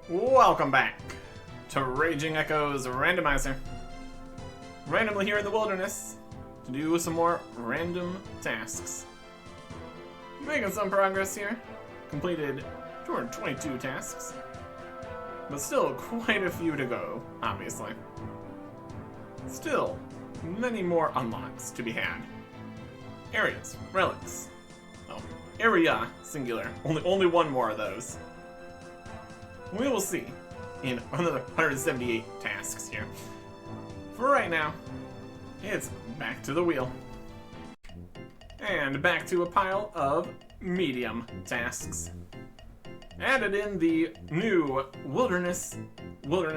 Welcome back to Raging Echoes Randomizer. Randomly here in the wilderness to do some more random tasks. Making some progress here. Completed 222 tasks. But still quite a few to go, obviously. Still, many more unlocks to be had. Areas, relics. Oh, area, singular. Only one more of those. We will see in another 178 tasks here. For right now, it's back to the wheel. And back to a pile of medium tasks. Added in the new wilderness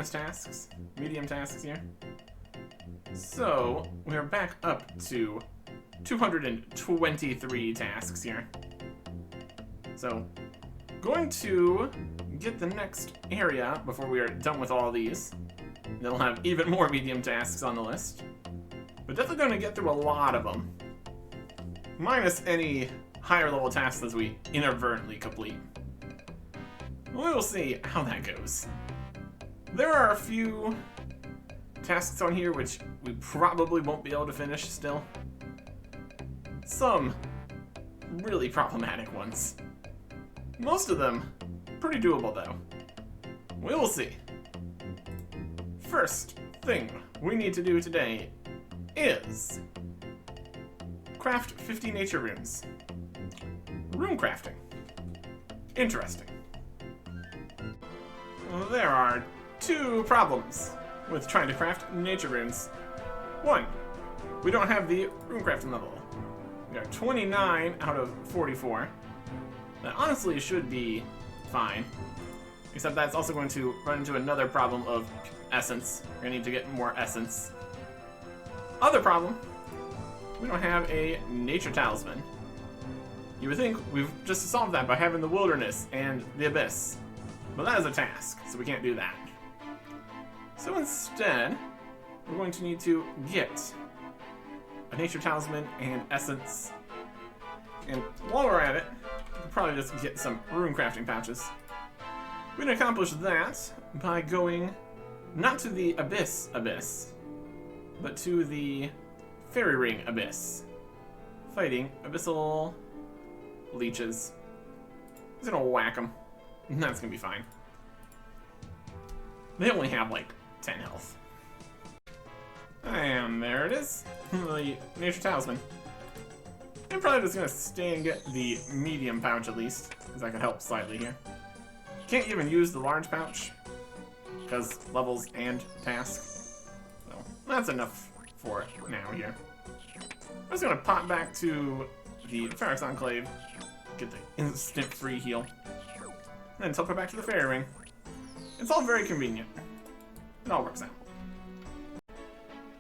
tasks, medium tasks here. So, we're back up to 223 tasks here. So, going to get the next area before we are done with all these. Then we'll have even more medium tasks on the list. But definitely going to get through a lot of them. Minus any higher level tasks as we inadvertently complete. We will see how that goes. There are a few tasks on here which we probably won't be able to finish still. Some really problematic ones. Most of them pretty doable though. We will see. First thing we need to do today is craft 50 nature runes. Rune crafting. Interesting. There are two problems with trying to craft nature runes. One, we don't have the rune crafting level. We are 29 out of 44. That honestly should be fine. Except that's also going to run into another problem of essence. We're going to need to get more essence. Other problem, we don't have a nature talisman. You would think we've just solved that by having the wilderness and the abyss. But that is a task, so we can't do that. So instead, we're going to need to get a nature talisman and essence. And while we're at it, we'll probably just get some rune crafting pouches. We can accomplish that by going not to the abyss, but to the fairy ring abyss. Fighting abyssal leeches. Just gonna whack them. That's gonna be fine. They only have like 10 health. And there it is. The nature talisman. I'm probably just gonna stay and get the medium pouch at least, because that could help slightly here. Can't even use the large pouch, because levels and task. So that's enough for it now here. I'm just gonna pop back to the Ferox Enclave, get the instant free heal, and then teleport back to the fairy ring. It's all very convenient. It all works out.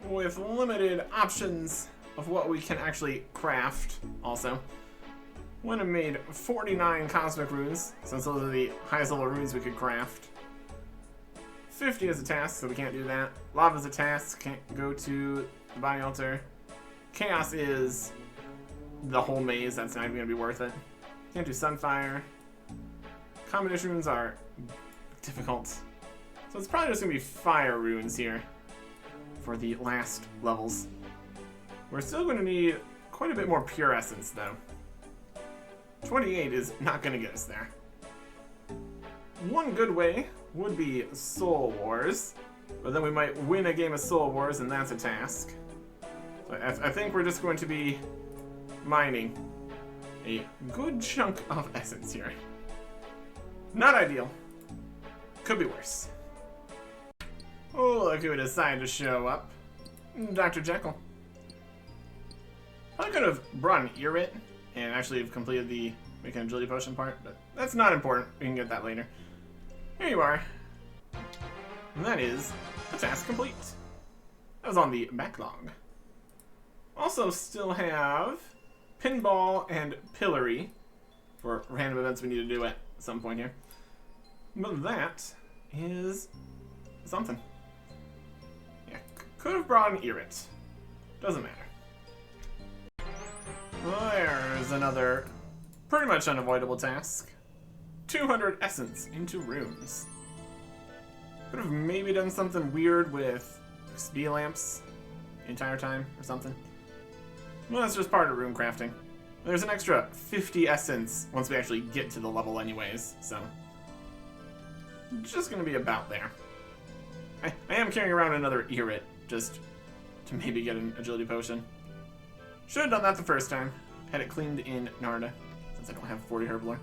With limited options of what we can actually craft also. Went and made 49 cosmic runes, since those are the highest level runes we could craft. 50 is a task, so we can't do that. Lava is a task, can't go to the body altar. Chaos is the whole maze, that's not even gonna be worth it. Can't do Sunfire. Combination runes are difficult. So it's probably just gonna be fire runes here for the last levels. We're still gonna need quite a bit more pure essence though. 28 is not gonna get us there. One good way would be Soul Wars, but then we might win a game of Soul Wars and that's a task. So I think we're just going to be mining a good chunk of essence here. Not ideal. Could be worse. Oh, look who decided to show up. Dr. Jekyll. I could have brought an Earwit and actually have completed the making agility potion part, but that's not important. We can get that later. Here you are. And that is a task complete. That was on the backlog. Also still have Pinball and Pillory for random events we need to do at some point here. But that is something. Yeah, could have brought an Earwit. Doesn't matter. There's another pretty much unavoidable task. 200 essence into runes. Could have maybe done something weird with XP lamps the entire time or something. Well, that's just part of rune crafting. There's an extra 50 essence once we actually get to the level anyways, so just gonna be about there. I am carrying around another Irit just to maybe get an agility potion. Should have done that the first time. Had it cleaned in Narda, since I don't have 40 herblore.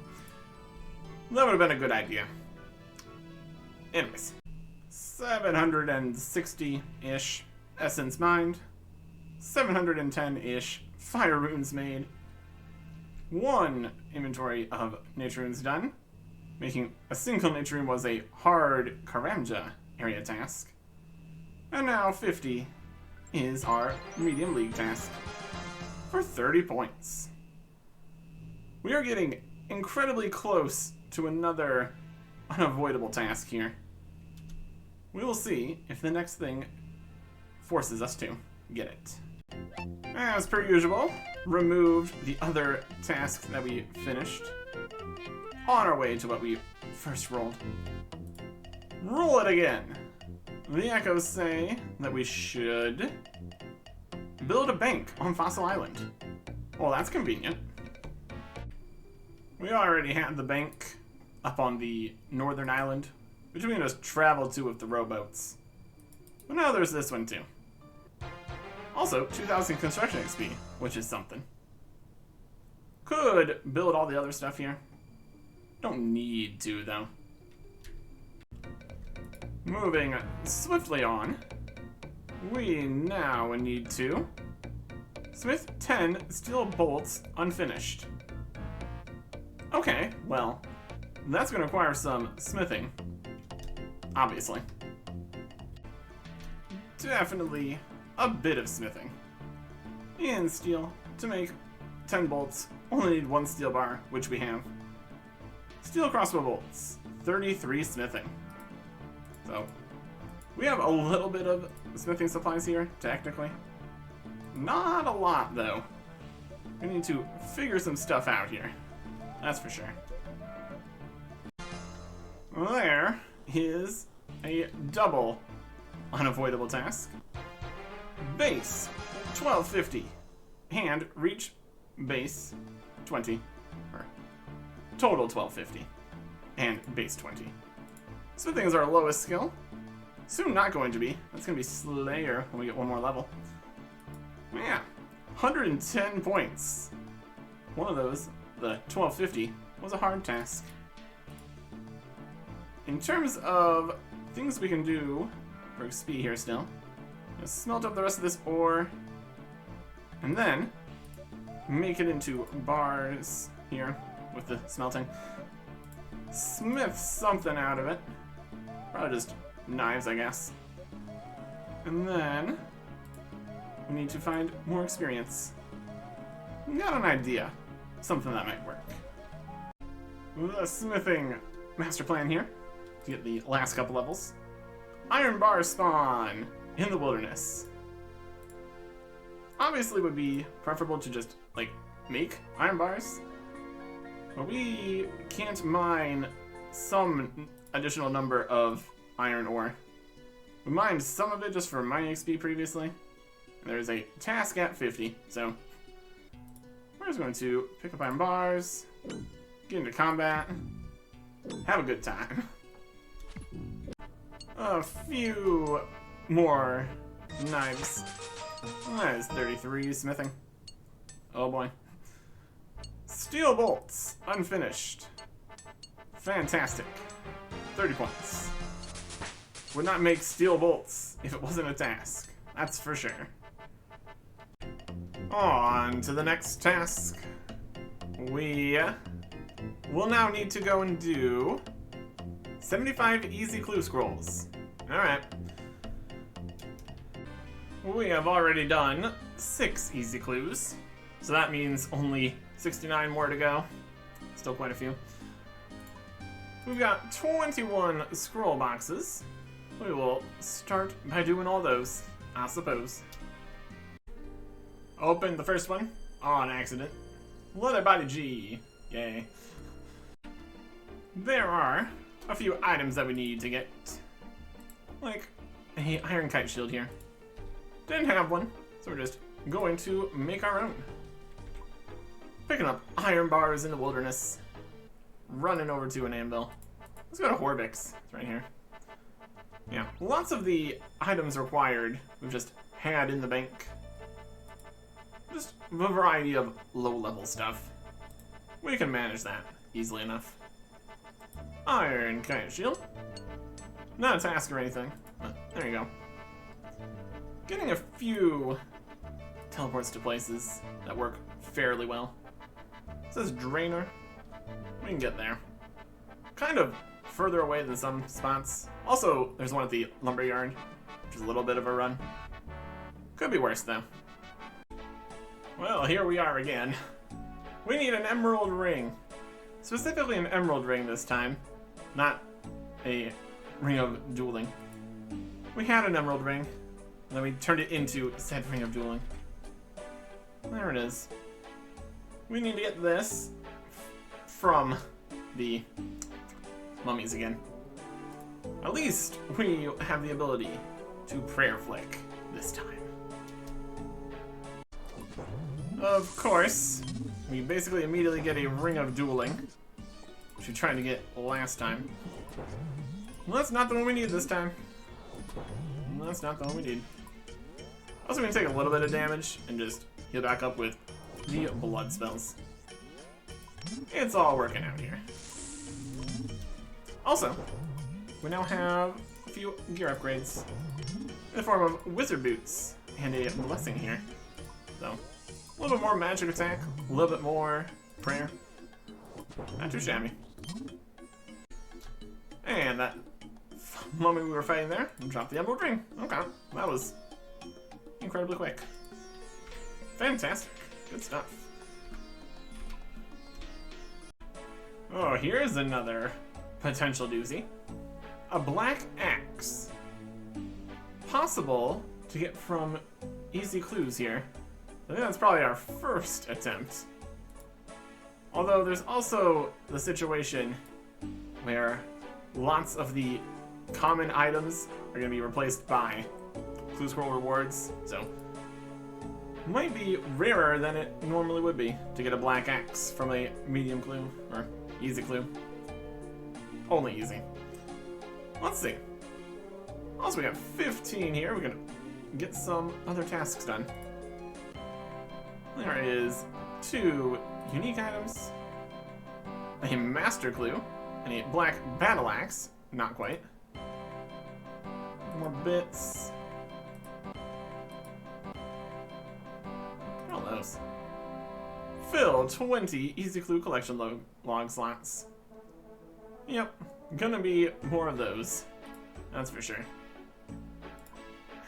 That would have been a good idea. Anyways, 760-ish essence mined, 710-ish fire runes made, 1 inventory of nature runes done. Making a single nature rune was a hard Karamja area task. And now 50 is our medium league task for 30 points. We are getting incredibly close to another unavoidable task here. We will see if the next thing forces us to get it. As per usual, removed the other task that we finished. On our way to what we first rolled. Roll it again. The echoes say that we should build a bank on Fossil Island. Well, that's convenient. We already had the bank up on the northern island, which we can just travel to with the rowboats. But now there's this one too. Also, 2,000 construction XP, which is something. Could build all the other stuff here. Don't need to, though. Moving swiftly on, we now need to smith 10 steel bolts unfinished. Okay, well, that's going to require some smithing, obviously. Definitely a bit of smithing. And steel, to make 10 bolts, only need 1 steel bar, which we have. Steel crossbow bolts, 33 smithing. So, we have a little bit of smithing supplies here, technically. Not a lot, though. We need to figure some stuff out here. That's for sure. There is a double unavoidable task. Base, 1250. And reach base, 20. Or total 1250. And base 20. Smithing is our lowest skill. Soon not going to be. That's going to be Slayer when we get one more level. Yeah, 110 points. One of those, the 1250, was a hard task. In terms of things we can do for XP here still, just smelt up the rest of this ore, and then make it into bars here with the smelting. Smith something out of it. Probably just knives, I guess. And then we need to find more experience. Got an idea. Something that might work. The smithing master plan here to get the last couple levels. Iron bar spawn in the wilderness. Obviously would be preferable to just, like, make iron bars. But we can't mine some additional number of iron ore. We mined some of it just for mining XP previously. And there's a task at 50, so we're just going to pick up iron bars, get into combat, have a good time. A few more knives. That is 33 smithing. Oh boy. Steel bolts, unfinished. Fantastic. 30 points. Would not make steel bolts if it wasn't a task. That's for sure. On to the next task. We will now need to go and do 75 easy clue scrolls. Alright. We have already done 6 easy clues, so that means only 69 more to go. Still quite a few. We've got 21 scroll boxes. We will start by doing all those, I suppose. Open the first one. on accident. Leather body G. Yay. There are a few items that we need to get. Like a iron kite shield here. Didn't have one, so we're just going to make our own. Picking up iron bars in the wilderness. Running over to an anvil. Let's go to Horbix. It's right here. Yeah, lots of the items required we've just had in the bank. Just a variety of low-level stuff. We can manage that easily enough. Iron kite shield. Not a task or anything, but there you go. Getting a few teleports to places that work fairly well. It says Drainer. We can get there. Kind of further away than some spots. Also, there's one at the lumberyard, which is a little bit of a run. Could be worse, though. Well, here we are again. We need an emerald ring. Specifically an emerald ring this time, not a ring of dueling. We had an emerald ring, and then we turned it into said ring of dueling. There it is. We need to get this from the mummies again. At least we have the ability to prayer flick this time. Of course, we basically immediately get a ring of dueling, which we tried to get last time. Well, that's not the one we need this time. That's not the one we need. Also, we can take a little bit of damage and just heal back up with the blood spells. It's all working out here. Also, we now have a few gear upgrades in the form of wizard boots and a blessing here. So, a little bit more magic attack, a little bit more prayer. Not too shabby. And that mummy we were fighting there dropped the emerald ring. Okay, that was incredibly quick. Fantastic. Good stuff. Oh, here's another potential doozy. A black axe. Possible to get from easy clues here. I think that's probably our first attempt. Although there's also the situation where lots of the common items are going to be replaced by clue scroll rewards, so might be rarer than it normally would be to get a black axe from a medium clue or easy clue. Only easy. Let's see. Also, we have 15 here. We can get some other tasks done. There is 2 unique items, a master clue, and a black battle axe. Not quite. More bits. What are all those? Fill 20 easy clue collection log slots. Yep, gonna be more of those. That's for sure.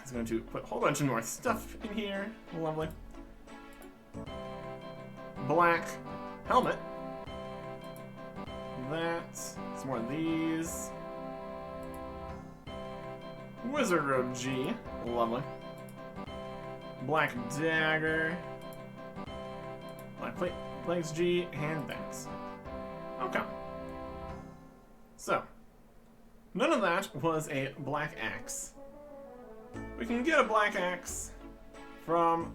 It's going to put a whole bunch of more stuff in here. Lovely. Black helmet. That. Some more of these. Wizard robe G. Lovely. Black dagger. Black plates G. And that. Okay. So, none of that was a black axe. We can get a black axe from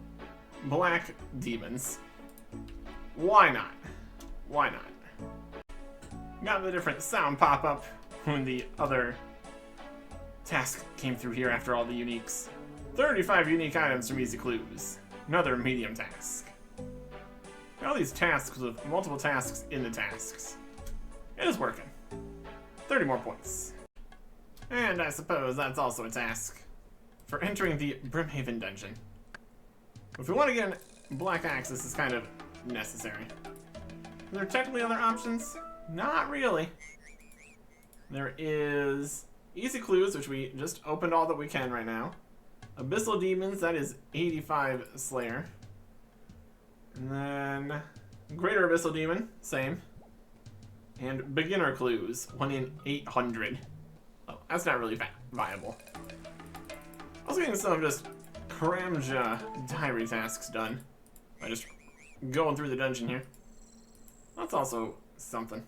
black demons. Why not? Why not? Got the different sound pop up when the other task came through here after all the uniques. 35 unique items from easy clues. Another medium task. All these tasks with multiple tasks in the tasks. It is working. 30 more points. And I suppose that's also a task for entering the Brimhaven dungeon. If we want to get a black axe, this is kind of necessary. Are there technically other options? Not really. There is easy clues, which we just opened all that we can right now. Abyssal demons, that is 85 Slayer. And then Greater Abyssal Demon, same. And beginner clues, 1 in 800. Oh, that's not really viable. Also getting some just Kramja diary tasks done by just going through the dungeon here. That's also something.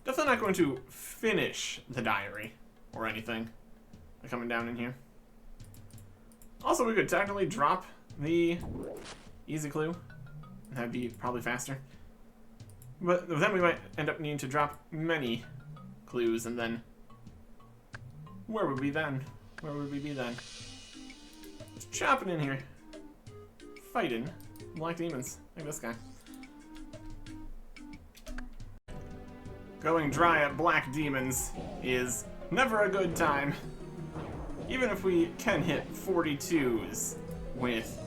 Definitely not going to finish the diary or anything by coming down in here. Also, we could technically drop the easy clue. That'd be probably faster. But then we might end up needing to drop many clues, and then where would we then? Where would we be then? Just chopping in here. Fighting black demons, like this guy. Going dry at black demons is never a good time. Even if we can hit 42s with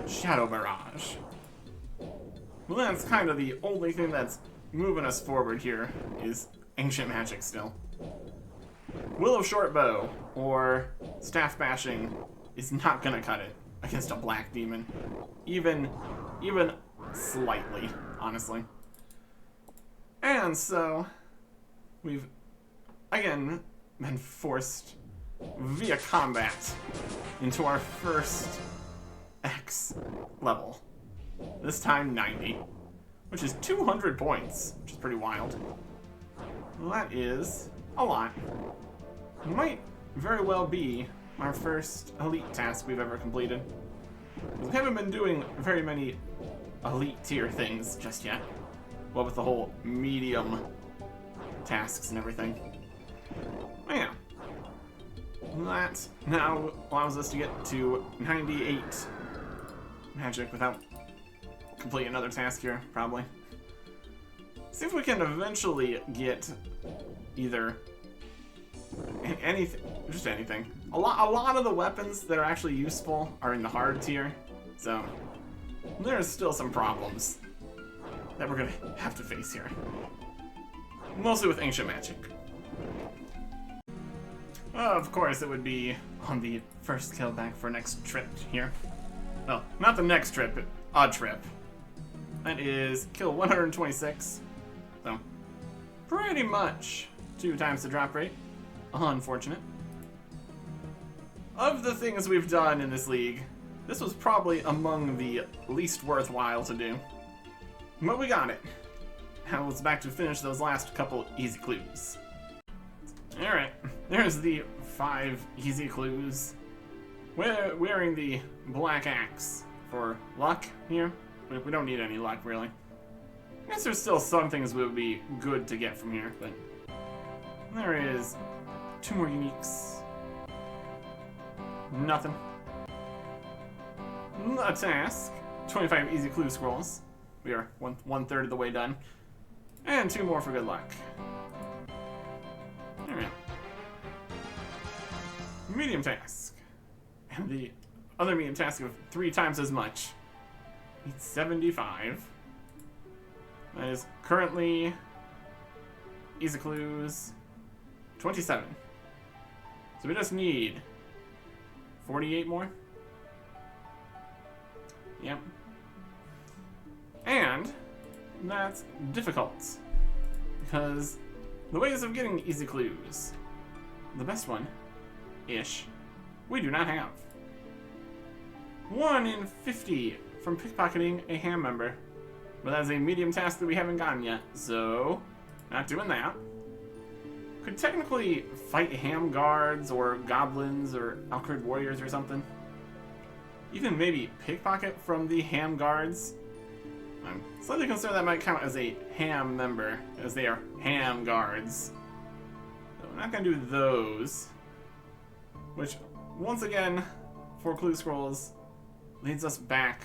Shadow Barrage. Well, that's kind of the only thing that's moving us forward here is Ancient Magic still. Will of Short Bow or Staff Bashing is not gonna cut it against a black demon. Even slightly, honestly. And so, we've, again, been forced via combat into our first X level. This time 90, which is 200 points, which is pretty wild. Well, that is a lot. It might very well be our first elite task we've ever completed. We haven't been doing very many elite tier things just yet. Well, with the whole medium tasks and everything. Yeah. That now allows us to get to 98 magic without completing another task here, probably. See if we can eventually get either anything, just anything. A lot of the weapons that are actually useful are in the hard tier, so there's still some problems that we're gonna have to face here. Mostly with Ancient Magic. Of course, it would be on the first kill back for next trip here. Well, not the next trip, but a trip. That is kill 126. So, pretty much 2 times the drop rate. Unfortunate. Of the things we've done in this league, this was probably among the least worthwhile to do. But we got it. Now it's back to finish those last couple easy clues. Alright, there's the 5 easy clues. We're wearing the black axe for luck here. We don't need any luck, really. I guess there's still some things that would be good to get from here, but there is 2 more uniques. Nothing. A task. 25 easy clue scrolls. We are one third of the way done. And 2 more for good luck. Alright. Medium task. And the other medium task of 3 times as much. It's 75. That is currently easy clues 27. So we just need 48 more. Yep. And that's difficult because the ways of getting easy clues, the best one-ish, we do not have. 1 in 50 from pickpocketing a ham member. But that's a medium task that we haven't gotten yet, so not doing that. Could technically fight ham guards or goblins or Alcrid warriors or something. Even maybe pickpocket from the ham guards. I'm slightly concerned that might count as a ham member, as they are ham guards. So we're not going to do those. Which, once again, for clue scrolls, leads us back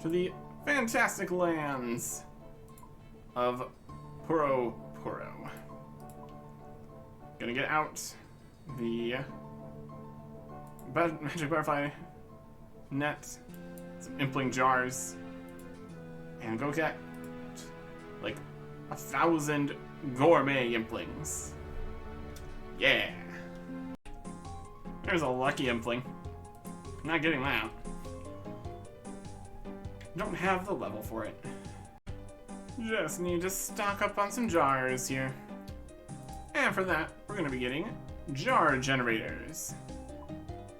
to the fantastic lands of Puro. Gonna get out the magic butterfly net, some impling jars, and go get like 1,000 gourmet implings. Yeah. There's a lucky impling. Not getting that. Don't have the level for it. Just need to stock up on some jars here. And for that, we're going to be getting jar generators.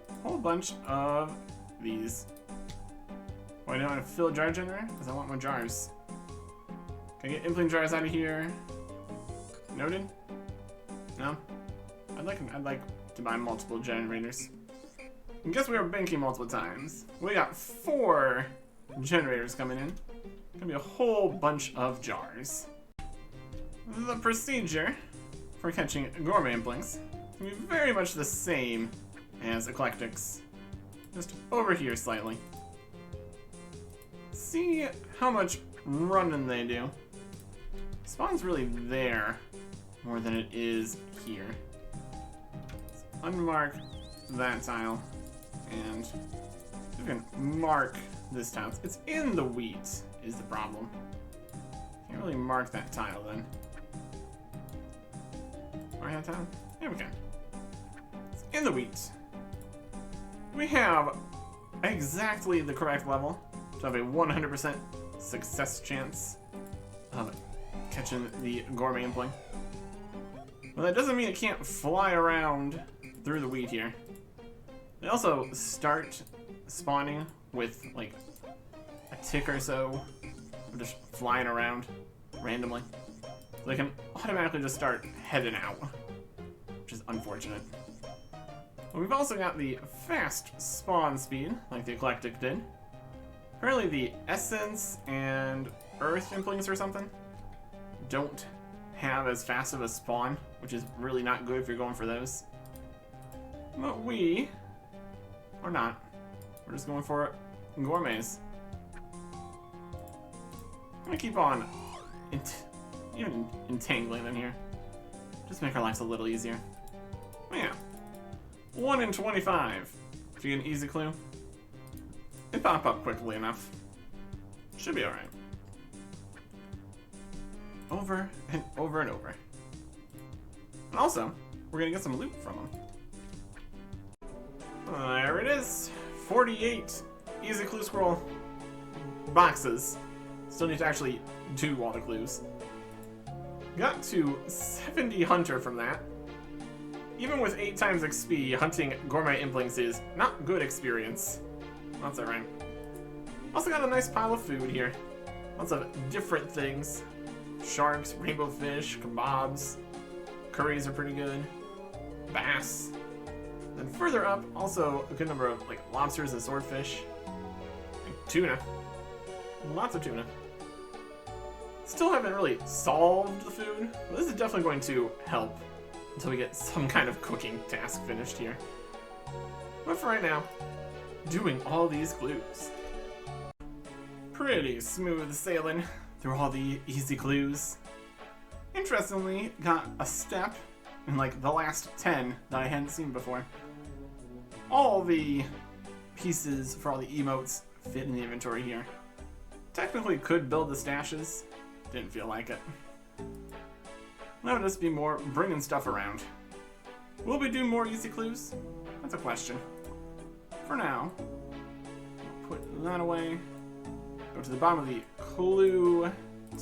A whole bunch of these. Oh, I don't want to fill a jar generator because I want more jars. Can I get implant jars out of here? Noted? No? I'd like to buy multiple generators. I guess we were banking multiple times. We got 4 generators coming in. Gonna be a whole bunch of jars. The procedure for catching gourmet implants can be very much the same as eclectics. Just over here slightly. See how much running they do. Spawn's really there more than it is here. Let's unmark that tile, and we can mark this tile. It's in the wheat is the problem. Can't really mark that tile then. Mark that tile? Yeah, we can. It's in the wheat. We have exactly the correct level to have a 100% success chance of catching the gourmet impling. Well, that doesn't mean it can't fly around through the wheat here. They also start spawning with like a tick or so of just flying around randomly. So they can automatically just start heading out, which is unfortunate. But we've also got the fast spawn speed, like the eclectic did. Apparently the essence and earth implings or something don't have as fast of a spawn, which is really not good if you're going for those. But we are not. We're just going for gourmets. I'm gonna keep on even entangling them here. Just make our lives a little easier. Oh, yeah. 1 in 25. If you get an easy clue, it pop up quickly enough. Should be alright. Over and over and over. And also, we're gonna get some loot from them. There it is. 48 easy clue scroll boxes. Still need to actually do all the clues. Got to 70 hunter from that. Even with 8 times XP, hunting gourmet implings is not good experience. That's alright. Also got a nice pile of food here. Lots of different things. Sharks, rainbow fish, kebabs. Curries are pretty good. Bass. Then further up, also a good number of like lobsters and swordfish. And tuna. Lots of tuna. Still haven't really solved the food, but this is definitely going to help until we get some kind of cooking task finished here. But for right now, doing all these clues. Pretty smooth sailing through all the easy clues. Interestingly, got a step in like the last 10 that I hadn't seen before. All the pieces for all the emotes fit in the inventory here. Technically could build the stashes, didn't feel like it. That would just be more bringing stuff around. Will we do more easy clues? That's a question. For now, we'll put that away. Go to the bottom of the clue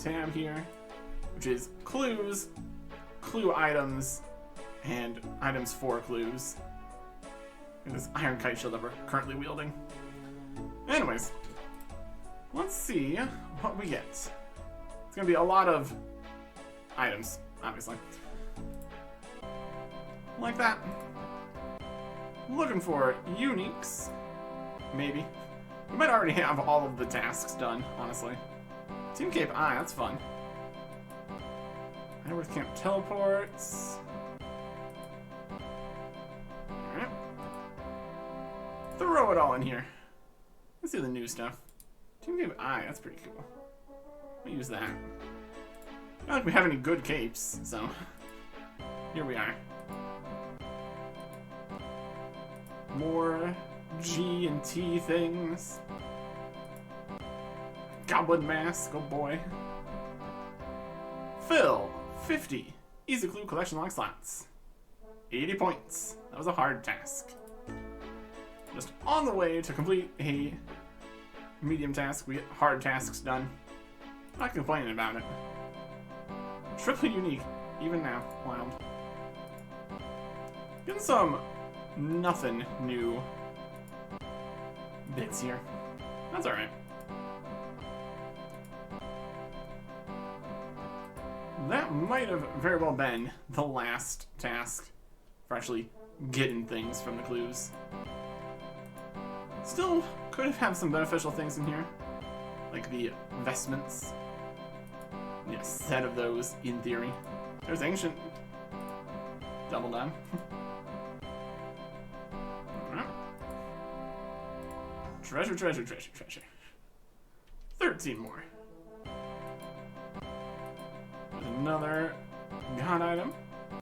tab here, which is clues, clue items, and items for clues. And this iron kite shield that we're currently wielding. Anyways, let's see what we get. It's gonna be a lot of items, obviously. Like that. Looking for uniques, maybe. We might already have all of the tasks done, honestly. Team Cape Eye, that's fun. Ironworth Camp teleports. Alright. Throw it all in here. Let's see the new stuff. Team Cape Eye, that's pretty cool. We'll use that. Not like we have any good capes, so here we are. More G and T things. Goblin mask, oh boy. Phil, 50. Easy clue collection lock slots. 80 points. That was a hard task. Just on the way to complete a medium task, we get hard tasks done. Not complaining about it. Triple unique, even now. Wild. Getting some nothing new bits here. That's alright. that might have very well been the last task for actually getting things from the clues. Still could have had some beneficial things in here, like the vestments. Yeah, a set of those in theory. There's ancient. Double done. Treasure, treasure, treasure, treasure. 13 more. There's another god item.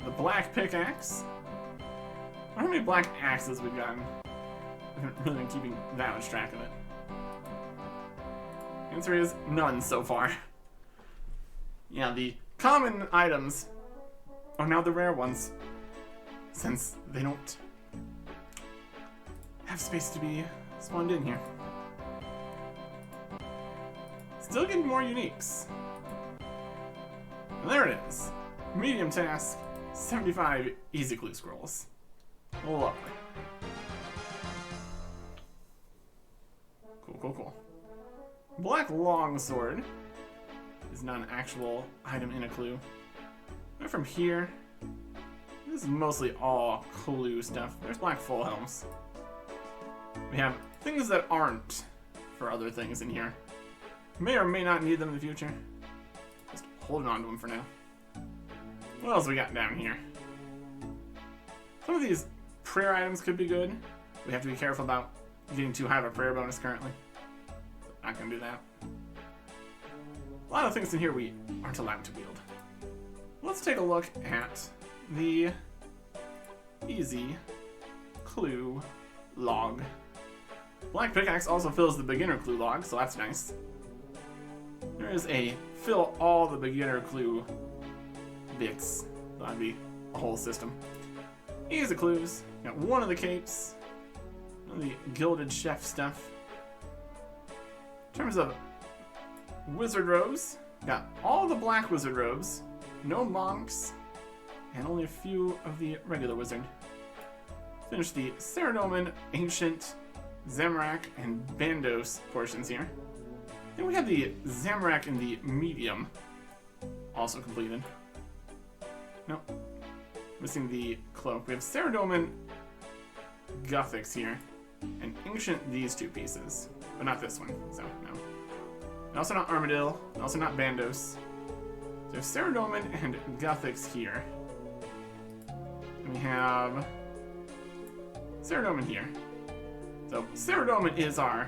The black pickaxe. I wonder how many black axes we've gotten. I haven't really been keeping that much track of it. Answer is none so far. Yeah, the common items are now the rare ones, since they don't have space to be spawned in here. Still getting more uniques. And there it is. Medium task, 75 easy clue scrolls. Lovely. Cool, cool, cool. Black longsword is not an actual item in a clue. Right from here, this is mostly all clue stuff. There's black full helms. We have things that aren't for other things in here. May or may not need them in the future. Just holding on to them for now. What else we got down here? Some of these prayer items could be good. We have to be careful about getting too high of a prayer bonus currently. Not gonna do that. A lot of things in here we aren't allowed to wield. Let's take a look at the easy clue log. Black pickaxe also fills the beginner clue log, so that's nice. There is a fill all the beginner clue bits. That'd be a whole system. Easy clues. Got one of the capes. One of the gilded chef stuff. In terms of wizard robes, got all the black wizard robes, no monks, and only a few of the regular wizard. Finish the Ceradoman, Ancient, Zamorak, and Bandos portions here. Then we have the Zamorak in the medium, also completed. Nope. Missing the cloak. We have Ceradoman, Gothics here, and Ancient these two pieces, but not this one, so no. And also not Armadillo, and also not Bandos. So we have Ceradoman and Gothics here. And we have Ceradoman here. So Ceradoman is our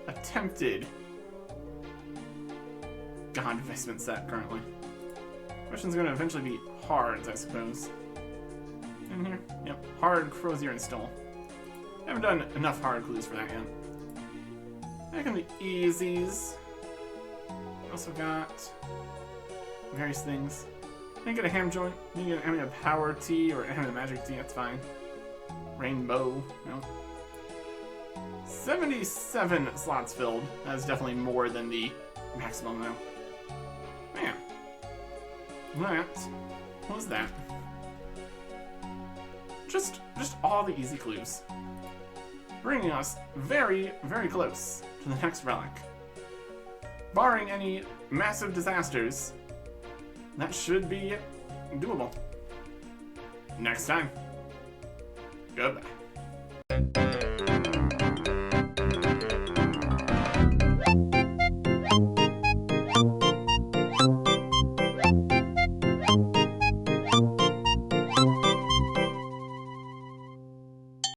attempted god investment set currently. Question's gonna eventually be hards, I suppose. In here? Yep. Hard, Crozier, and Stole. Haven't done enough hard clues for that yet. Back in the easies. Also got various things. Didn't get a ham joint. Didn't get a power tea or a magic tea, that's fine. Rainbow, no. 77 slots filled. That is definitely more than the maximum though. Man. What was that? Just all the easy clues. Bringing us very, very close to the next relic. Barring any massive disasters, that should be doable. Next time. Goodbye.